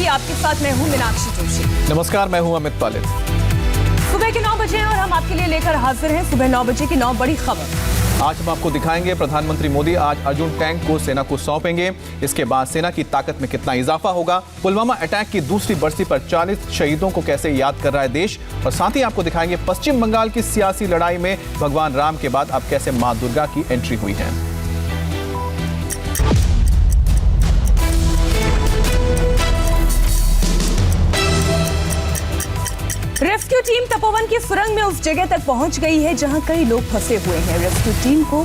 आपके साथ मैं हूं मीनाक्षी जोशी। नमस्कार, मैं हूं अमित पालित। सुबह के 9 बजे हैं और हम आपके लिए लेकर हाजिर हैं सुबह 9 बजे की 9 बड़ी खबर। आज हम आपको दिखाएंगे प्रधानमंत्री मोदी आज अर्जुन टैंक को सेना को सौंपेंगे। इसके बाद सेना की ताकत में कितना इजाफा होगा, पुलवामा अटैक की दूसरी बरसी पर 40 शहीदों को कैसे याद कर रहा है देश, और साथ ही आपको दिखाएंगे पश्चिम बंगाल की सियासी लड़ाई में भगवान राम के बाद अब कैसे मां दुर्गा की एंट्री हुई है। रेस्क्यू टीम तपोवन की सुरंग में उस जगह तक पहुंच गई है जहां कई लोग फंसे हुए हैं। रेस्क्यू टीम को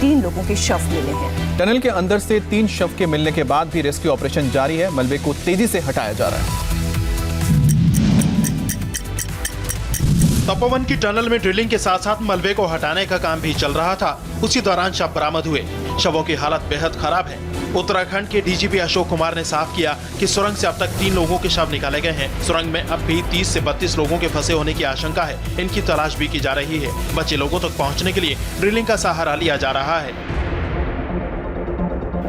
3 लोगों के शव मिले हैं। टनल के अंदर से 3 शव के मिलने के बाद भी रेस्क्यू ऑपरेशन जारी है। मलबे को तेजी से हटाया जा रहा है। तपोवन की टनल में ड्रिलिंग के साथ साथ मलबे को हटाने का काम भी चल रहा था। उसी दौरान शव बरामद हुए। शवों की हालत बेहद खराब है। उत्तराखंड के डीजीपी अशोक कुमार ने साफ किया कि सुरंग से अब तक 3 लोगों के शव निकाले गए हैं। सुरंग में अब भी 30 से 32 लोगों के फंसे होने की आशंका है। इनकी तलाश भी की जा रही है। बचे लोगों तक पहुंचने के लिए ड्रिलिंग का सहारा लिया जा रहा है।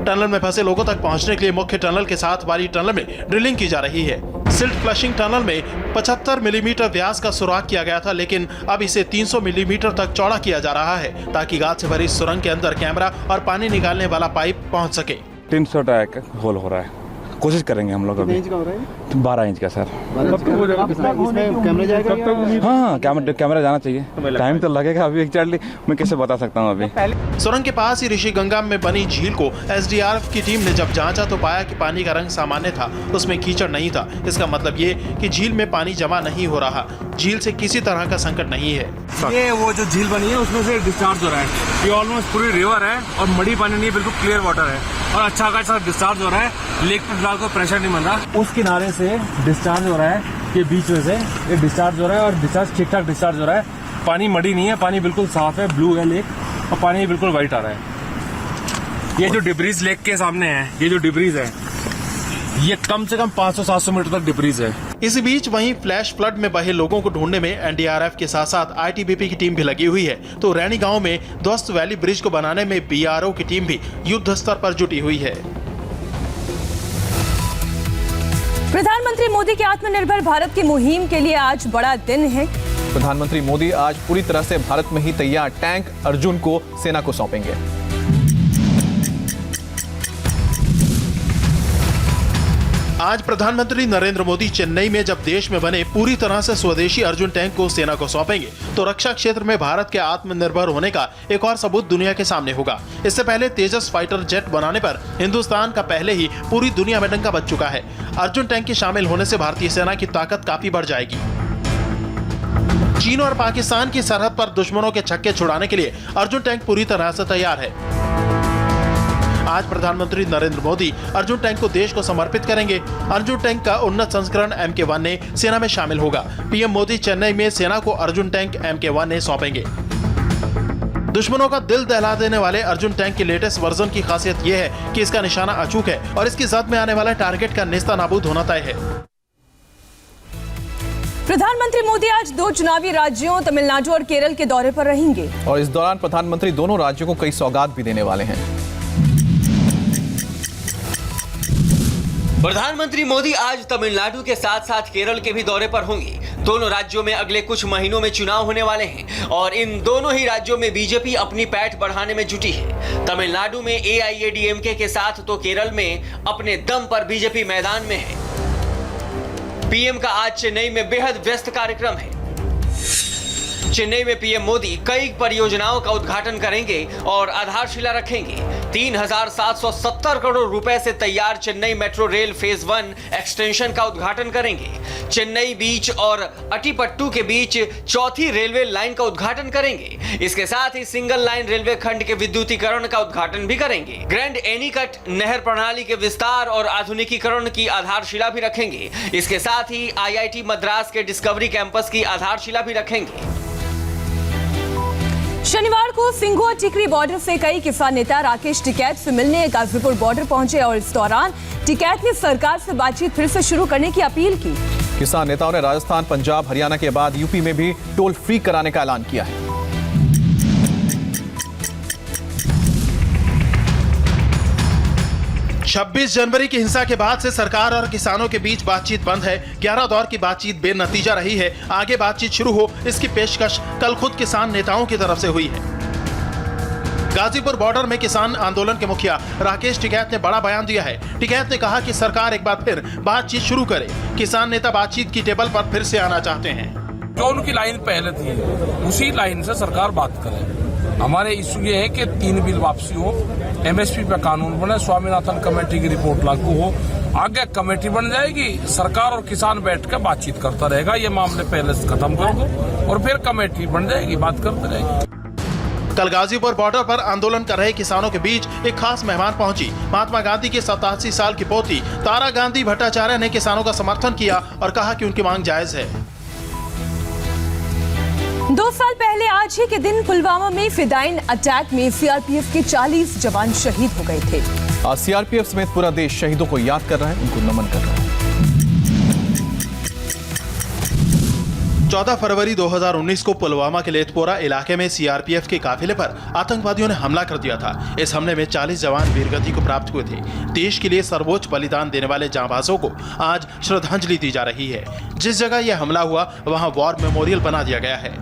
टनल में फंसे लोगों तक पहुंचने के लिए मुख्य टनल के साथ वाली टनल में ड्रिलिंग की जा रही है। सिल्ट फ्लशिंग टनल में 75 मिलीमीटर व्यास का सुराख किया गया था, लेकिन अब इसे 300 मिलीमीटर तक चौड़ा किया जा रहा है ताकि गाद से भरी सुरंग के अंदर कैमरा और पानी निकालने वाला पाइप पहुंच सके। 300 टैक होल हो रहा है। कोशिश करेंगे हम लोग अभी। 12 इंच का सर। हाँ, कैमरा जाना चाहिए। टाइम तो लगेगा अभी, एक्चुअली मैं कैसे बता सकता हूँ अभी। सुरंग के पास ही ऋषिगंगा में बनी झील को एसडीआरएफ की टीम ने जब जांचा तो पाया कि पानी का रंग सामान्य था, उसमें कीचड़ नहीं था। इसका मतलब ये कि झील में पानी जमा नहीं हो रहा। झील से किसी तरह का संकट नहीं है। ये वो जो झील बनी है उसमें से डिस्चार्ज हो रहा है। ये ऑलमोस्ट पूरी रिवर है और मड़ी पानी नहीं, बिल्कुल क्लियर वाटर है और अच्छा खासा डिस्चार्ज हो रहा है। लेक पे फिलहाल कोई प्रेशर नहीं बन रहा। उस किनारे से डिस्चार्ज हो रहा है, ये बीच में से ये डिस्चार्ज हो रहा है और डिस्चार्ज ठीक ठाक डिस्चार्ज हो रहा है। पानी मड़ी नहीं है, पानी बिल्कुल साफ है, ब्लू है लेक और पानी बिल्कुल व्हाइट आ रहा है। ये जो डिब्रीज लेक के सामने है, ये जो डिब्रीज है ये कम से कम 500-700 मीटर तक डिब्रीज है। इस बीच वहीं फ्लैश फ्लड में बहे लोगों को ढूंढने में एनडीआरएफ के साथ साथ आईटीबीपी की टीम भी लगी हुई है। तो रैनी गांव में ध्वस्त वैली ब्रिज को बनाने में बीआरओ की टीम भी युद्ध स्तर पर जुटी हुई है। प्रधानमंत्री मोदी के आत्मनिर्भर भारत की मुहिम के लिए आज बड़ा दिन है। प्रधानमंत्री मोदी आज पूरी तरह से भारत में ही तैयार टैंक अर्जुन को सेना को सौंपेंगे। आज प्रधानमंत्री नरेंद्र मोदी चेन्नई में जब देश में बने पूरी तरह से स्वदेशी अर्जुन टैंक को सेना को सौंपेंगे तो रक्षा क्षेत्र में भारत के आत्मनिर्भर होने का एक और सबूत दुनिया के सामने होगा। इससे पहले तेजस फाइटर जेट बनाने पर हिंदुस्तान का पहले ही पूरी दुनिया में डंका बज चुका है। अर्जुन टैंक के शामिल होने से भारतीय सेना की ताकत काफी बढ़ जाएगी। चीन और पाकिस्तान की सरहद पर दुश्मनों के छक्के छुड़ाने के लिए अर्जुन टैंक पूरी तरह से तैयार है। आज प्रधानमंत्री नरेंद्र मोदी अर्जुन टैंक को देश को समर्पित करेंगे। अर्जुन टैंक का उन्नत संस्करण MK1 सेना में शामिल होगा। पीएम मोदी चेन्नई में सेना को अर्जुन टैंक MK1 सौंपेंगे। दुश्मनों का दिल दहला देने वाले अर्जुन टैंक के लेटेस्ट वर्जन की खासियत यह है कि इसका निशाना अचूक है और इसकी जद में आने वाले टारगेट का नेस्तनाबूद होना तय है। प्रधानमंत्री मोदी आज 2 चुनावी राज्यों तमिलनाडु और केरल के दौरे पर रहेंगे और इस दौरान प्रधानमंत्री दोनों राज्यों को कई सौगात भी देने वाले हैं। प्रधानमंत्री मोदी आज तमिलनाडु के साथ साथ केरल के भी दौरे पर होंगे। दोनों राज्यों में अगले कुछ महीनों में चुनाव होने वाले हैं और इन दोनों ही राज्यों में बीजेपी अपनी पैठ बढ़ाने में जुटी है। तमिलनाडु में AIADMK के साथ तो केरल में अपने दम पर बीजेपी मैदान में है। पीएम का आज चेन्नई में बेहद व्यस्त कार्यक्रम है। चेन्नई में पीएम मोदी कई परियोजनाओं का उद्घाटन करेंगे और आधारशिला रखेंगे। 3,770 करोड़ रुपए से तैयार Chennai metro rail phase 1 extension का उद्घाटन करेंगे। चेन्नई बीच और अटीपट्टू के बीच चौथी रेलवे लाइन का उद्घाटन करेंगे। इसके साथ ही सिंगल लाइन रेलवे खंड के विद्युतीकरण का उद्घाटन भी करेंगे। ग्रैंड एनीकट नहर प्रणाली के विस्तार और आधुनिकीकरण की आधारशिला भी रखेंगे। इसके साथ ही IIT मद्रास के डिस्कवरी कैंपस की आधारशिला भी रखेंगे। शनिवार को सिंघुआ टिकरी बॉर्डर से कई किसान नेता राकेश टिकैत से मिलने गाजीपुर बॉर्डर पहुंचे और इस दौरान टिकैत ने सरकार से बातचीत फिर से शुरू करने की अपील की। किसान नेताओं ने राजस्थान, पंजाब, हरियाणा के बाद यूपी में भी टोल फ्री कराने का ऐलान किया है। 26 जनवरी की हिंसा के बाद से सरकार और किसानों के बीच बातचीत बंद है। 11 दौर की बातचीत बेनतीजा रही है। आगे बातचीत शुरू हो, इसकी पेशकश कल खुद किसान नेताओं की तरफ से हुई है। गाजीपुर बॉर्डर में किसान आंदोलन के मुखिया राकेश टिकैत ने बड़ा बयान दिया है। टिकैत ने कहा कि सरकार एक बार फिर बातचीत शुरू करे। किसान नेता बातचीत की टेबल पर फिर से आना चाहते हैं। जो उनकी लाइन पहले थी उसी लाइन से सरकार बात करे। हमारे इशू ये है कि 3 बिल वापसी हो, एमएसपी पे कानून बने, स्वामीनाथन कमेटी की रिपोर्ट लागू हो, आगे कमेटी बन जाएगी, सरकार और किसान बैठ कर बातचीत करता रहेगा। ये मामले पहले से खत्म कर दो और फिर कमेटी बन जाएगी, बात करते रहेगी। कल गाजीपुर बॉर्डर पर आंदोलन कर रहे किसानों के बीच एक खास मेहमान पहुंची। महात्मा गांधी की 87 साल की पोती तारा गांधी भट्टाचार्य ने किसानों का समर्थन किया और कहा कि उनकी मांग जायज है। 2 साल पहले आज ही के दिन पुलवामा में फिदाइन अटैक में सीआरपीएफ के 40 जवान शहीद हो गए थे। आज सीआरपीएफ समेत पूरा देश शहीदों को याद कर रहा है, उनको नमन कर रहा है। 14 फरवरी 2019 को पुलवामा के लेथपोरा इलाके में सीआरपीएफ के काफिले पर आतंकवादियों ने हमला कर दिया था। इस हमले में 40 जवान वीरगति को प्राप्त हुए थे। देश के लिए सर्वोच्च बलिदान देने वाले जांबाजों को आज श्रद्धांजलि दी जा रही है। जिस जगह यह हमला हुआ वहां वॉर मेमोरियल बना दिया गया है।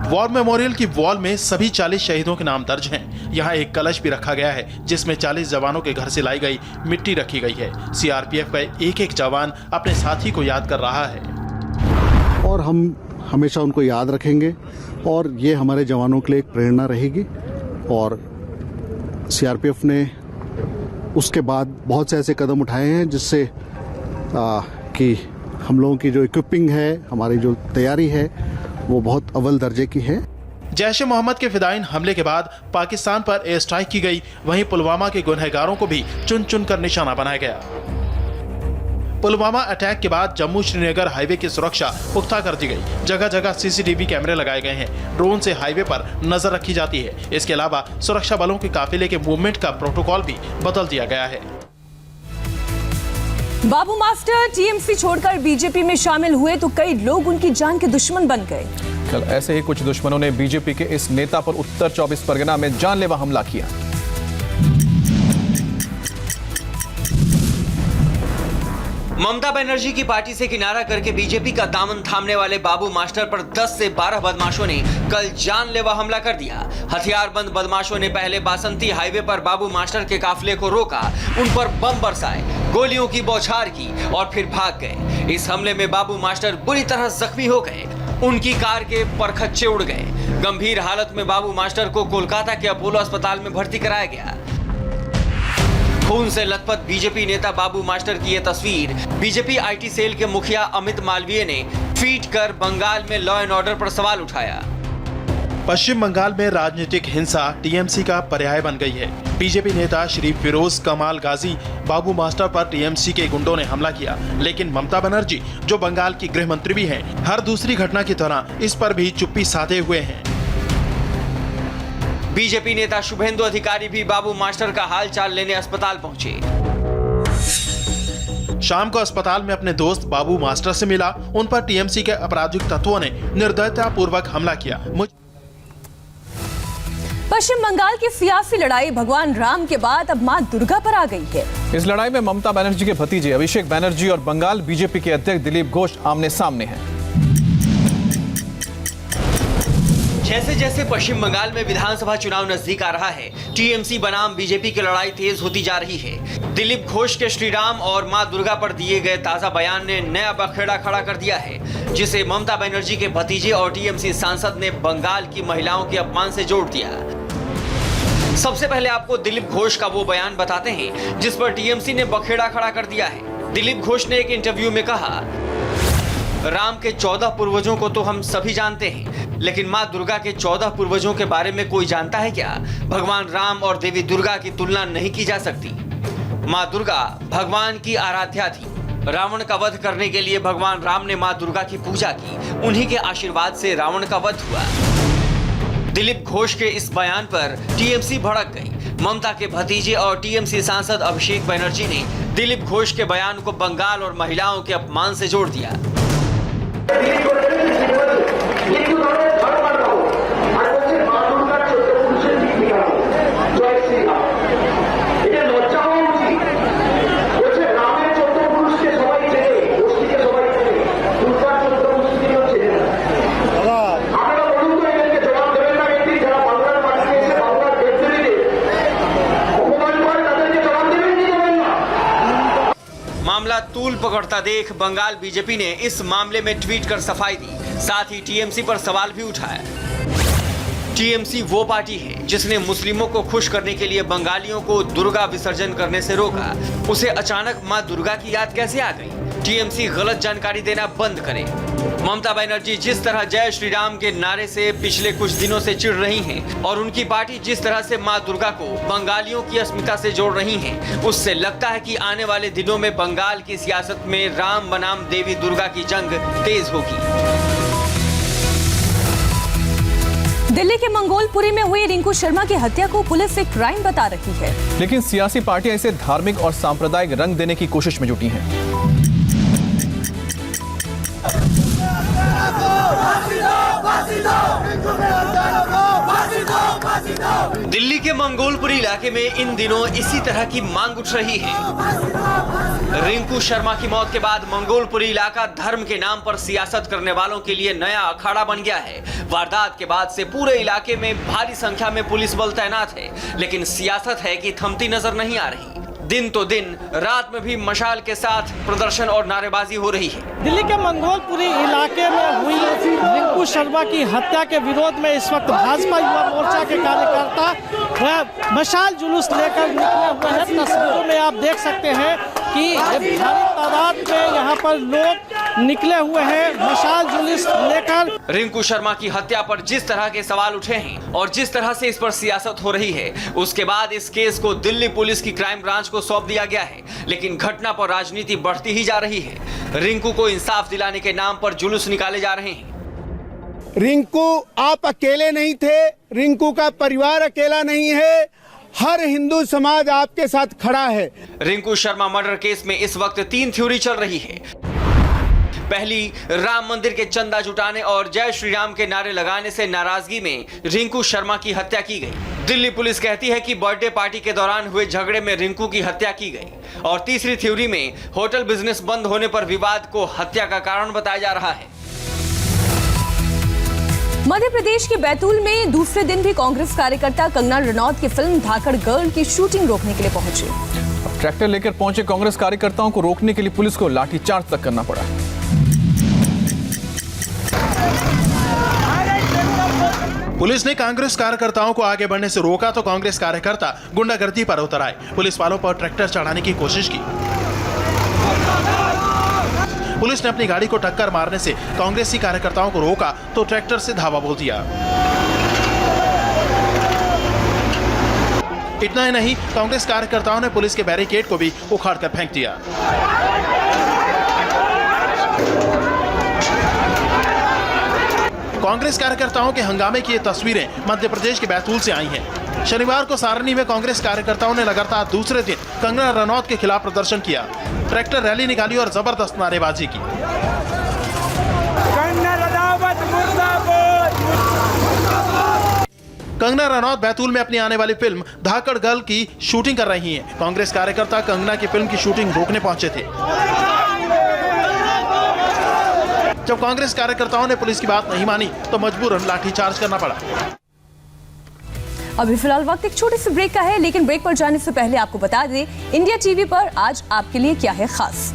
वॉर मेमोरियल की वॉल में सभी 40 शहीदों के नाम दर्ज हैं। यहाँ एक कलश भी रखा गया है जिसमें 40 जवानों के घर से लाई गई मिट्टी रखी गई है। सीआरपीएफ का एक जवान अपने साथी को याद कर रहा है और हम हमेशा उनको याद रखेंगे और ये हमारे जवानों के लिए एक प्रेरणा रहेगी। और सीआरपीएफ ने उसके बाद बहुत से ऐसे कदम उठाए हैं जिससे कि हम लोगों की जो इक्विपिंग है, हमारी जो तैयारी है वो बहुत अव्वल दर्जे की है। जैश ए मोहम्मद के फिदाइन हमले के बाद पाकिस्तान पर एयर स्ट्राइक की गई, वहीं पुलवामा के गुनहगारों को भी चुन चुन कर निशाना बनाया गया। पुलवामा अटैक के बाद जम्मू श्रीनगर हाईवे की सुरक्षा पुख्ता कर दी गई। जगह जगह सीसीटीवी कैमरे लगाए गए हैं। ड्रोन से हाईवे पर नजर रखी जाती है। इसके अलावा सुरक्षा बलों के काफिले के मूवमेंट का प्रोटोकॉल भी बदल दिया गया है। बाबू मास्टर टीएमसी छोड़कर बीजेपी में शामिल हुए तो कई लोग उनकी जान के दुश्मन बन गए। कल ऐसे ही कुछ दुश्मनों ने बीजेपी के इस नेता पर उत्तर 24 परगना में जानलेवा हमला किया। ममता बनर्जी की पार्टी से किनारा करके बीजेपी का दामन थामने वाले बाबू मास्टर पर 10 से 12 बदमाशों ने कल जानलेवा हमला कर दिया। हथियारबंद बदमाशों ने पहले बासंती हाईवे पर बाबू मास्टर के काफिले को रोका, उन पर बम बरसाए, गोलियों की बौछार की और फिर भाग गए। इस हमले में बाबू मास्टर बुरी तरह जख्मी हो गए। उनकी कार के परखच्चे उड़ गए। गंभीर हालत में बाबू मास्टर को कोलकाता के अपोलो अस्पताल में भर्ती कराया गया। खून से लथपथ बीजेपी नेता बाबू मास्टर की यह तस्वीर बीजेपी आईटी सेल के मुखिया अमित मालवीय ने ट्वीट कर बंगाल में लॉ एंड ऑर्डर पर सवाल उठाया। पश्चिम बंगाल में राजनीतिक हिंसा टीएमसी का पर्याय बन गई है। बीजेपी नेता श्री फिरोज कमाल गाजी बाबू मास्टर पर टीएमसी के गुंडों ने हमला किया, लेकिन ममता बनर्जी जो बंगाल की गृह मंत्री भी हैं, हर दूसरी घटना की तरह इस पर भी चुप्पी साधे हुए हैं। बीजेपी नेता शुभेंदु अधिकारी भी बाबू मास्टर का हालचाल लेने अस्पताल पहुंचे। शाम को अस्पताल में अपने दोस्त बाबू मास्टर से मिला। उन पर टीएमसी के आपराधिक तत्वों ने निर्दयतापूर्वक हमला किया। पश्चिम बंगाल की सियासी लड़ाई भगवान राम के बाद अब मां दुर्गा पर आ गई है। इस लड़ाई में ममता बनर्जी के भतीजे अभिषेक बनर्जी और बंगाल बीजेपी के अध्यक्ष दिलीप घोष आमने सामने हैं। जैसे जैसे पश्चिम बंगाल में विधानसभा चुनाव नजदीक आ रहा है, टीएमसी बनाम बीजेपी की लड़ाई तेज होती जा रही है। दिलीप घोष के श्रीराम और मां दुर्गा पर दिए गए ताजा बयान ने नया बखेड़ा खड़ा कर दिया है, जिसे ममता बनर्जी के भतीजे और टीएमसी सांसद ने बंगाल की महिलाओं के अपमान से जोड़ दिया। सबसे पहले आपको दिलीप घोष का वो बयान बताते हैं जिस पर टीएमसी ने बखेड़ा खड़ा कर दिया है। दिलीप घोष ने एक इंटरव्यू में कहा, राम के 14 पूर्वजों को तो हम सभी जानते हैं, लेकिन मां दुर्गा के 14 पूर्वजों के बारे में कोई जानता है क्या? भगवान राम और देवी दुर्गा की तुलना नहीं की जा सकती। मां दुर्गा भगवान की आराध्या थी। रावण का वध करने के लिए भगवान राम ने मां दुर्गा की पूजा की। उन्हीं के आशीर्वाद से रावण का वध हुआ। दिलीप घोष के इस बयान पर टीएमसी भड़क गई। ममता के भतीजे और टीएमसी सांसद अभिषेक बनर्जी ने दिलीप घोष के बयान को बंगाल और महिलाओं के अपमान से जोड़ दिया। पकड़ता देख बंगाल बीजेपी ने इस मामले में ट्वीट कर सफाई दी, साथ ही टीएमसी पर सवाल भी उठाया। टीएमसी वो पार्टी है जिसने मुस्लिमों को खुश करने के लिए बंगालियों को दुर्गा विसर्जन करने से रोका। उसे अचानक मां दुर्गा की याद कैसे आ गई? टीएमसी गलत जानकारी देना बंद करे। ममता बनर्जी जिस तरह जय श्री राम के नारे से पिछले कुछ दिनों से चिढ़ रही हैं और उनकी पार्टी जिस तरह से मां दुर्गा को बंगालियों की अस्मिता से जोड़ रही हैं, उससे लगता है कि आने वाले दिनों में बंगाल की सियासत में राम बनाम देवी दुर्गा की जंग तेज होगी। दिल्ली के मंगोलपुरी में हुई रिंकू शर्मा की हत्या को पुलिस एक क्राइम बता रही है, लेकिन सियासी पार्टियां इसे धार्मिक और सांप्रदायिक रंग देने की कोशिश में जुटी हैं। दिल्ली के मंगोलपुरी इलाके में इन दिनों इसी तरह की मांग उठ रही है। रिंकू शर्मा की मौत के बाद मंगोलपुरी इलाका धर्म के नाम पर सियासत करने वालों के लिए नया अखाड़ा बन गया है। वारदात के बाद से पूरे इलाके में भारी संख्या में पुलिस बल तैनात है, लेकिन सियासत है कि थमती नजर नहीं आ रही। दिन तो दिन, रात में भी मशाल के साथ प्रदर्शन और नारेबाजी हो रही है। दिल्ली के मंगोलपुरी इलाके में हुई रिंकू शर्मा की हत्या के विरोध में इस वक्त भाजपा युवा मोर्चा के कार्यकर्ता मशाल जुलूस लेकर निकले हुए हैं। तस्वीरों में आप देख सकते हैं कि भारी तादाद में यहाँ पर लोग निकले हुए हैं मशाल जुलूस लेकर। रिंकू शर्मा की हत्या पर जिस तरह के सवाल उठे हैं और जिस तरह से इस पर सियासत हो रही है, उसके बाद इस केस को दिल्ली पुलिस की क्राइम ब्रांच को सौंप दिया गया है, लेकिन घटना पर राजनीति बढ़ती ही जा रही है। रिंकू को इंसाफ दिलाने के नाम पर जुलूस निकाले जा रहे हैं। रिंकू आप अकेले नहीं थे, रिंकू का परिवार अकेला नहीं है, हर हिंदू समाज आपके साथ खड़ा है। रिंकू शर्मा मर्डर केस में इस वक्त 3 थ्योरी चल रही है। पहली, राम मंदिर के चंदा जुटाने और जय श्री राम के नारे लगाने से नाराजगी में रिंकू शर्मा की हत्या की गई। दिल्ली पुलिस कहती है कि बर्थडे पार्टी के दौरान हुए झगड़े में रिंकू की हत्या की गई। और तीसरी थ्योरी में होटल बिजनेस बंद होने पर विवाद को हत्या का कारण बताया जा रहा है। मध्य प्रदेश के बैतूल में दूसरे दिन भी कांग्रेस कार्यकर्ता कंगना रनौत की फिल्म धाकड़ गर्ल की शूटिंग रोकने के लिए पहुंचे। ट्रैक्टर लेकर पहुंचे कांग्रेस कार्यकर्ताओं को रोकने के लिए पुलिस को लाठीचार्ज तक करना पड़ा। पुलिस ने कांग्रेस कार्यकर्ताओं को आगे बढ़ने से रोका तो कांग्रेस कार्यकर्ता गुंडागर्दी पर उतर आए। पुलिस वालों पर ट्रैक्टर चढ़ाने की कोशिश की। पुलिस ने अपनी गाड़ी को टक्कर मारने से कांग्रेसी कार्यकर्ताओं को रोका तो ट्रैक्टर से धावा बोल दिया। इतना ही नहीं, कांग्रेस कार्यकर्ताओं ने पुलिस के बैरिकेड को भी उखाड़कर फेंक दिया। कांग्रेस कार्यकर्ताओं के हंगामे की ये तस्वीरें मध्य प्रदेश के बैतूल से आई हैं। शनिवार को सारनी में कांग्रेस कार्यकर्ताओं ने लगातार दूसरे दिन कंगना रनौत के खिलाफ प्रदर्शन किया। ट्रैक्टर रैली निकाली और जबरदस्त नारेबाजी की। कंगना रनौत बैतूल में अपनी आने वाली फिल्म धाकड़ गर्ल की शूटिंग कर रही हैं। कांग्रेस कार्यकर्ता कंगना की फिल्म की शूटिंग रोकने पहुंचे थे। जब कांग्रेस कार्यकर्ताओं ने पुलिस की बात नहीं मानी तो मजबूरन लाठीचार्ज करना पड़ा। अभी फिलहाल वक्त एक छोटे से ब्रेक का है, लेकिन ब्रेक पर जाने से पहले आपको बता दें, इंडिया टीवी पर आज आपके लिए क्या है खास।